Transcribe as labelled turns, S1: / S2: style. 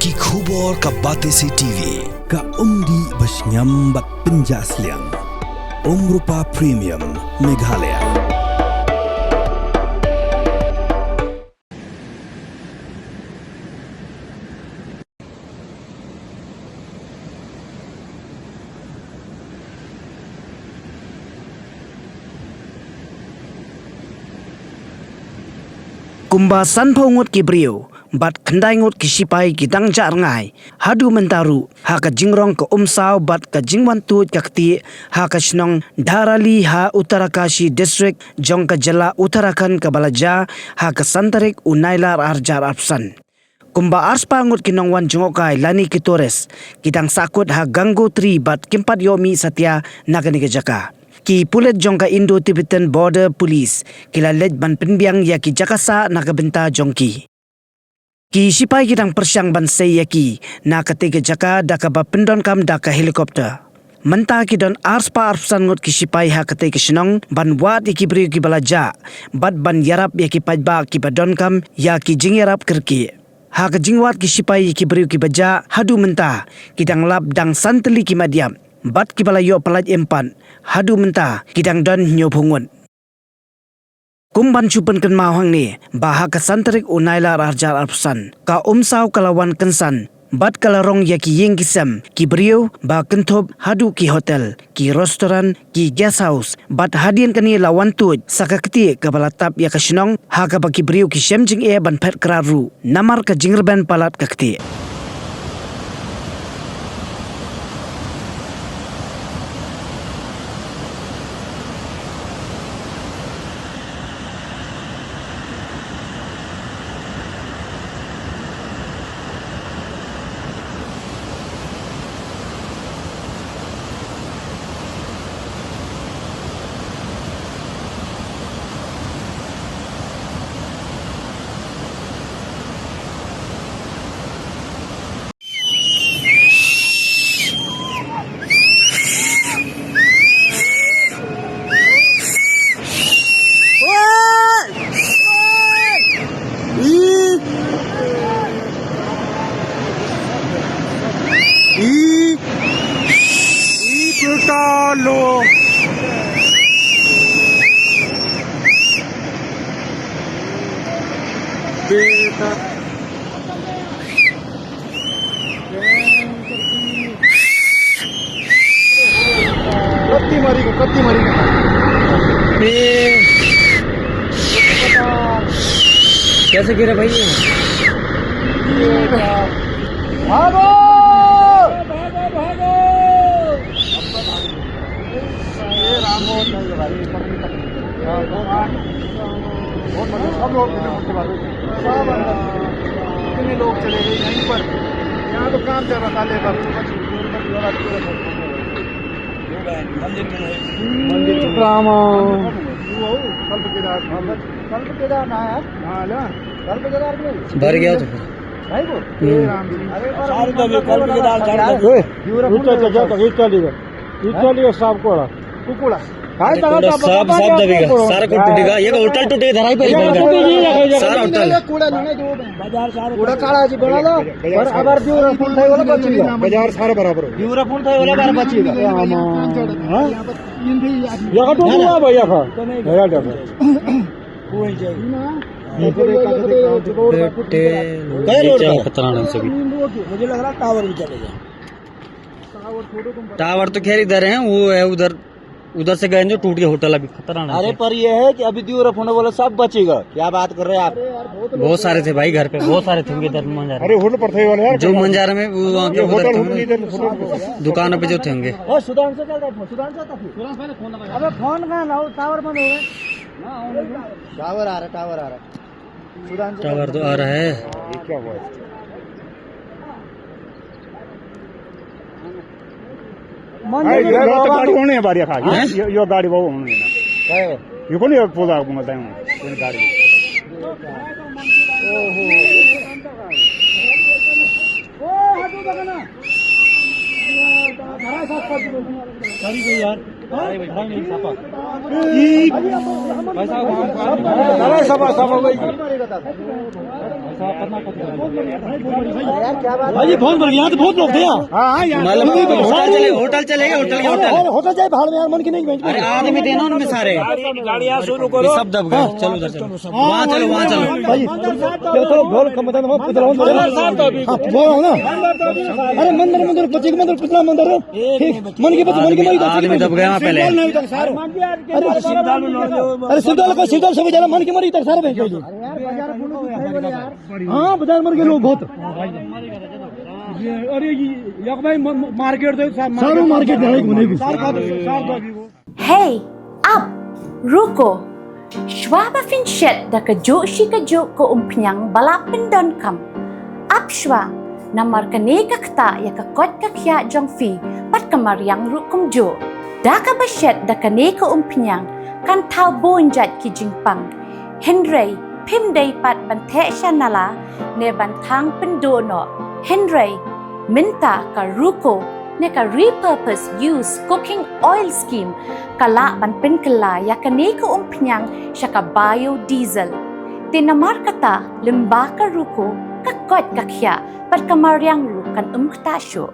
S1: Ki khubor ka Batesi TV
S2: ka umdi basnyam bat penjasliang Rupa Premium Meghalaya.
S3: Kumba sanpau ngot ki brio bat khandai ngot ki sipai ki dangja ngai hadu mentaru ha ka jingrong ka umsau bat ka jingwan tu kakti ha ka shnong dharali ha Uttarakashi district jong ka jala Uttarakhand ka balaja ha ka santarik unailar arjar apsan kumba arspa ngot ki nongwan jongokai lani ki tores kitang sakut ha gangotri bat kimpat yomi satya nagani ke jaka ki pulet jongka Indo-Tibetan Border Police kila lej ban penbiang ya ki jakasa nakabenta jongki. Ki sipai kitang persyang ban say ya ki nakatiga jaka daka ba pendon kam daka helikopter. Menta ki don arspa arsan ngot ki sipai ha katiga sinong ban wat ki beri ki balaja bat ban yarap ya ki pajba ki badon kam ya ki jingyarap kerki. Ha ka jingwat ki sipai ki beri ki baja hadu menta kitang lap dang santeli ki madiam. Bat ki balayo pelaj empan hadu menta kidang don nyopungun kumban chupan kan mawang ni baha ka santarik unaila arjar arpsan ka umsau kalawan kensan bat kalarong ya ki yeng kisam ki brio ba kenthop hadu ki hotel ki restoran ki guest house bat hadian kani lawan tu sakakti ka balatap ya ka shnong ha ka ba ki brio ki shemjing e ban phet kraru namar ka jingrban palat kakti
S4: Lo beta कत्ती मारी का
S3: कैसे गिरे भाई
S4: भागो सब लोग कितने लोग चले गए यहीं पर यहाँ तो काम चल रहा था लेबर मंदिर कल्प केदार ना है कल्प केदार
S3: भर गया तो
S4: भाई वो अरे सब कोड़ा कुकुड़ा
S3: सब दबेगा सारा कुछ टूटेगा ये होटल टूटेगा धराई पे सारा होटल
S4: कूड़ा काला जी बना लो पर अगर ब्यूरो फुल थाई वाला बचेगा बाजार सारा बराबर हो ब्यूरो फुल थाई वाला बार बचेगा हां ये का टूटा भैया का मेरा डबल कोई जाए ये
S3: खतरा सभी
S4: मुझे लग रहा टावर भी चलेगा
S3: टावर तो खैर इधर है वो है उधर से गए जो टूट गया होटल अभी खतरा नहीं
S4: अरे पर ये है कि अभी द्यूरफ होने वाला सब बचेगा क्या बात कर रहे हैं आप
S3: बहुत सारे थे भाई घर पे बहुत सारे थे उनके मंजारा
S4: अरे होटल पर थे वाले यार
S3: जो मंजारा में वो वहाँ के दुकानों पे जो थे होंगे
S4: सुधांशु चल रहा सुधांशु अबे फोन का ना टावर बंद हो गए टावर आ रहा
S3: टावर तो आ रहा है
S4: ये क्या हुआ गाड़ी होने बारी खा यो गाड़ी वो होने ना यो कोनी पूरा बोलता हूं कोई गाड़ी ओहो ओ हटू बगना धरा साफ कर दो गाड़ी को यार अरे बैठा नहीं सापा ई भाई साहब धरा सापा भाई भाई बहुत बढ़ गया, यहाँ तो बहुत लोग थे यार।
S5: होटल चलेगा, होटल
S4: होटल जाए भाड़ में यार, मन की नहीं बेंच पे।
S5: आदमी थे ना उनमें सारे, गाड़ियाँ शुरू करो, सब दब गए। चलो उधर चलो, वहाँ चलो, वहाँ चलो
S4: भाई चलो ढोल कम बता, मैं पुतला हूँ बोल रहा हूँ ना। अरे मंदिर मंदिर पच्चीस मंदिर पिछला मंदिर है, ठीक मन की मन की मरी
S5: आदमी दब गए वहाँ पहले।
S4: अरे सिद्धाल को सिद्धाल से बेचारा मन की मरी तक सारे बेंच। हाँ बाजार मर गए लोग बहुत। अरे यक भाई मार्केट दे सारू मार्केट है
S6: Hey, up, ruko. Schwaba finchet da ka jo shi ka jo ko umpiang balapin don kam. Up schwa, namar ka ne ka kta ya ka kot ka kya jong fi, pat ka mariang rukum jo. Da ka bashet da ka ne ka umpiang, kan tau bonjat ki jingpang. Henry, pim day pat bante shanala, ne bantang pendono. Henry, minta ka ruko, ne ka repurpose use cooking oil scheme kala ban pen kala ya ka ne ka umpnyang siya ka biodiesel. Tinamar kata limba ka ruko ka kot ka kya pat ka mariang ru kan ktasyo.